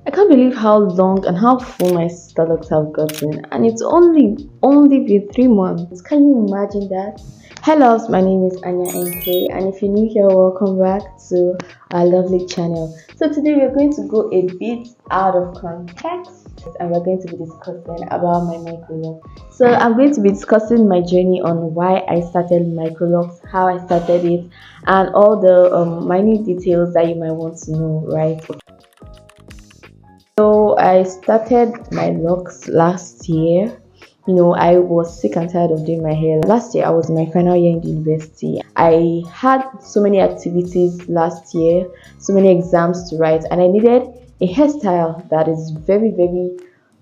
I can't believe how long and how full my sister locks have gotten, and it's only been 3 months. Can you imagine that? Hello, my name is Anya NK, and if you're new here, welcome back to our lovely channel. So today we're going to go a bit out of context, and we're going to be discussing about my microlocs. So I'm going to be discussing my journey on why I started microlocs, how I started it, and all the minute details that you might want to know, right? So I started my locks last year. I was sick and tired of doing my hair. Last year, I was in my final year in the university. I had so many activities last year, so many exams to write, and I needed a hairstyle that is very, very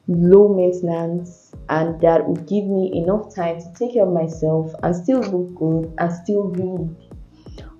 low maintenance and that would give me enough time to take care of myself and still look good and still read,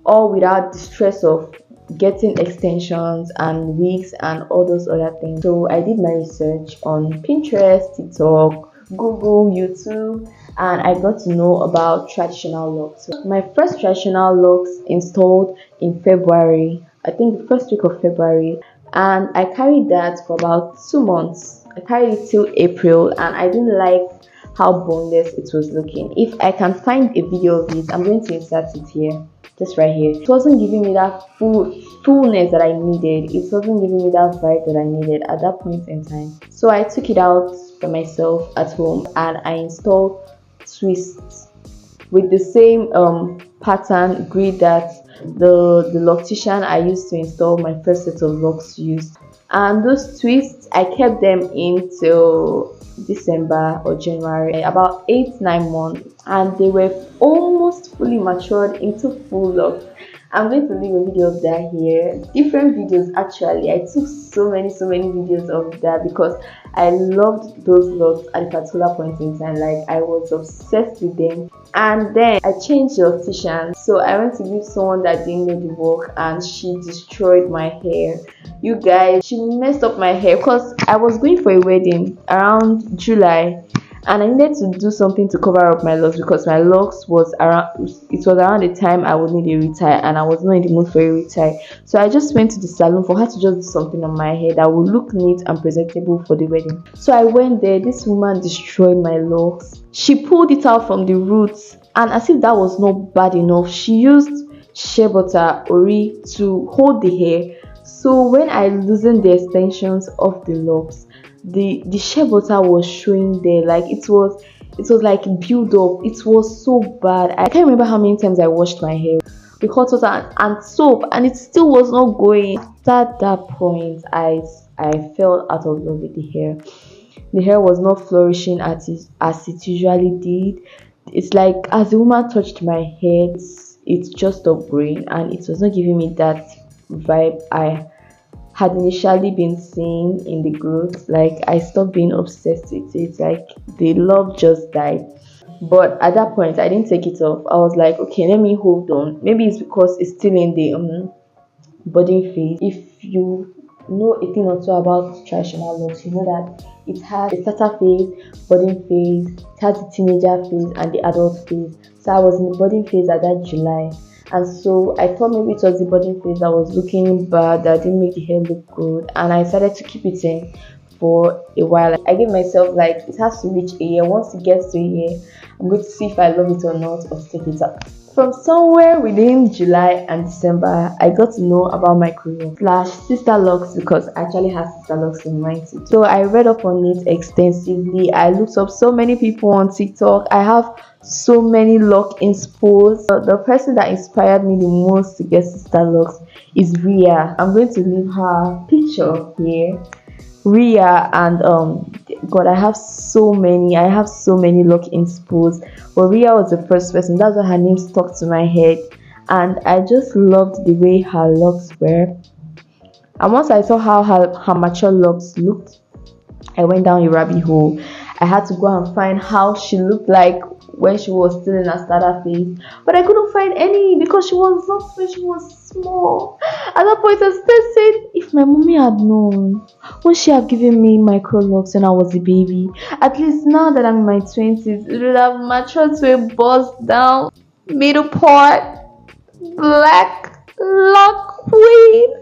all without the stress of getting extensions and wigs and all those other things. So I did my research on Pinterest, TikTok, Google, YouTube, and I got to know about traditional locks. My first traditional locks installed in February, I think the first week of February, and I carried that for about 2 months. I carried it till April, and I didn't like how boneless it was looking. If I can find a video of it, I'm going to insert it here, just right here. It wasn't giving me that fullness that I needed. It wasn't giving me that vibe that I needed at that point in time. So I took it out for myself at home and I installed twists with the same pattern grid that the loctician I used to install my first set of locks used. And those twists, I kept them in till December or January, about 8-9 months, and they were almost fully matured into full locks. I'm going to leave a video of that here. Different videos actually. I took so many videos of that because I loved those locks at a particular point in time. Like, I was obsessed with them. And then I changed the optician. So I went to give someone that didn't know the work and she destroyed my hair. You guys, she messed up my hair because I was going for a wedding around July. And I needed to do something to cover up my locks because my locks was around the time I would need a retie and I was not in the mood for a retie. So I just went to the salon for her to just do something on my hair that would look neat and presentable for the wedding. So I went there. This woman destroyed my locks. She pulled it out from the roots, and as if that was not bad enough, she used shea butter ori to hold the hair. So when I loosened the extensions of the locks, the shea butter was showing there, like it was like build up. It was so bad. I can't remember how many times I washed my hair with hot water and soap, and it still was not going. At that point, I fell out of love with the hair. The hair was not flourishing as it usually did. It's like as the woman touched my head, it's just stopped growing, and it was not giving me that vibe I had initially been seeing in the growth. Like, I stopped being obsessed with it. Like, the love just died. But at that point, I didn't take it off. I was like, okay, let me hold on. Maybe it's because it's still in the budding phase. If you know a thing or two about traditional locks, you know that it has a starter phase, budding phase, it has the teenager phase, and the adult phase. So I was in the budding phase at that July. And so I thought maybe it was the budding phase that was looking bad, that didn't make the hair look good, and I decided to keep it in for a while. I gave myself like it has to reach a year. Once it gets to a year, I'm going to see if I love it or not, or take it up. From somewhere within July and December, I got to know about microlocs / sister locks because I actually have sister locks in mind too. So I read up on it extensively. I looked up so many people on TikTok. I have so many lock inspos. The person that inspired me the most to get sister locks is Ria. I'm going to leave her picture here. Ria, and God, I have so many lock inspos. But Ria was the first person. That's why her name stuck to my head, and I just loved the way her locks were. And once I saw how her mature locks looked, I went down a rabbit hole. I had to go and find how she looked like when she was still in her starter phase, but I couldn't find any because she was not when she was small. At that point, I still said, if my mommy had known, would she have given me microlocs when I was a baby? At least now that I'm in my 20s, it would have matured to a bust down, middle part, black lock queen.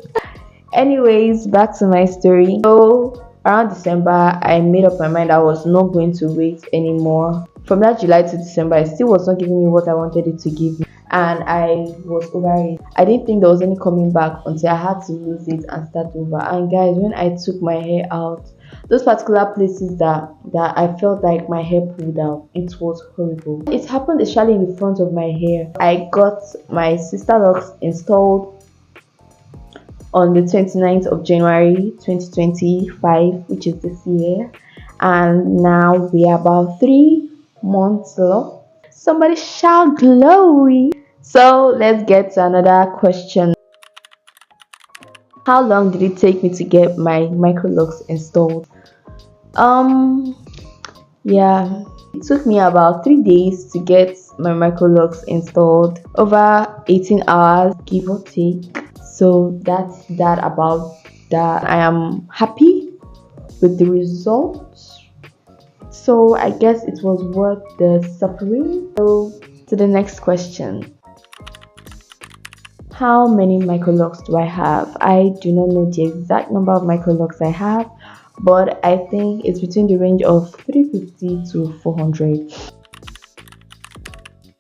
Anyways, back to my story. So around December, I made up my mind I was not going to wait anymore. From that July to December, it still was not giving me what I wanted it to give me, and I was over it. I didn't think there was any coming back until I had to lose it and start over. And guys, when I took my hair out, those particular places that I felt like my hair pulled out, it was horrible. It happened especially in the front of my hair. I got my sister Locs installed on the 29th of January 2025, which is this year, and now we are about 3 months long. Somebody shout glory. So let's get to another question. How long did it take me to get my Microlocs installed? Yeah, it took me about 3 days to get my Microlocs installed, over 18 hours give or take. So that's that about that. I am happy with the results, so I guess it was worth the suffering. So to the next question. How many Microlocs do I have? I do not know the exact number of Microlocs I have, but I think it's between the range of 350 to 400.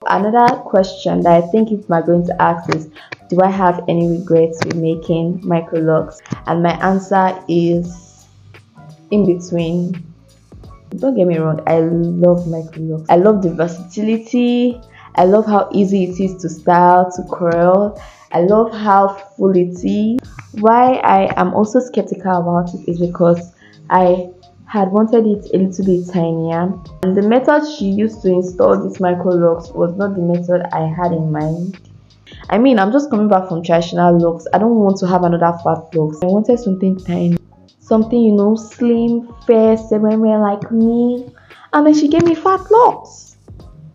Another question that I think if I'm going to ask is, do I have any regrets with making Microlocs? And my answer is in between. Don't get me wrong, I love Microlocs. I love the versatility. I love how easy it is to style, to curl. I love how full it is. Why I am also skeptical about it is because I had wanted it a little bit tinier, and the method she used to install this Microlocs was not the method I had in mind. I mean, I'm just coming back from traditional locks. I don't want to have another fat locks. I wanted something tiny, something slim, fair, semi like me. And then she gave me fat locks.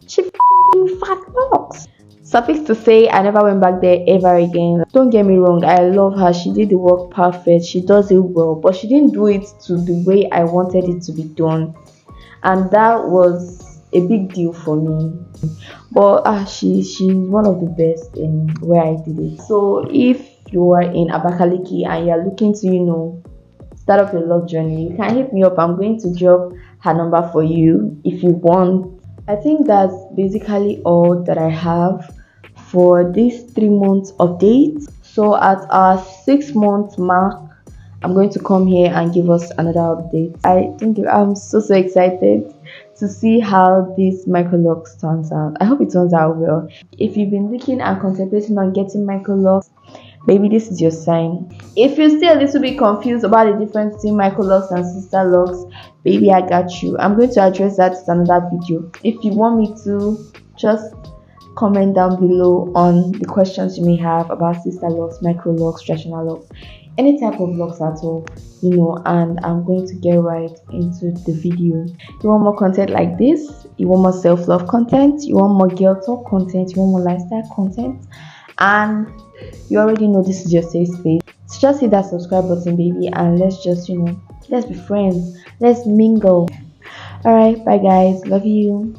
She gave me fat locks. Suffice to say, I never went back there ever again. Don't get me wrong, I love her. She did the work perfect. She does it well, but she didn't do it to the way I wanted it to be done, and that was a big deal for me. But she's one of the best in where I did it. So if you are in Abakaliki and you're looking to start off your love journey, you can hit me up. I'm going to drop her number for you if you want. I think that's basically all that I have for this 3 months update. So at our 6 month mark, I'm going to come here and give us another update. I think I'm so excited to see how this Microlocs turns out. I hope it turns out well. If you've been looking and contemplating on getting Microlocs, maybe this is your sign. If you're still a little bit confused about the difference between Microlocs and sister locks, baby, I got you. I'm going to address that in another video. If you want me to, just comment down below on the questions you may have about sister locks, Microlocs, traditional locks, any type of locks at all, and I'm going to get right into the video. You want more content like this? You want more self-love content? You want more girl talk content? You want more lifestyle content? And you already know this is your safe space. So just hit that subscribe button, baby, and let's just let's be friends. Let's mingle. All right, bye guys, love you.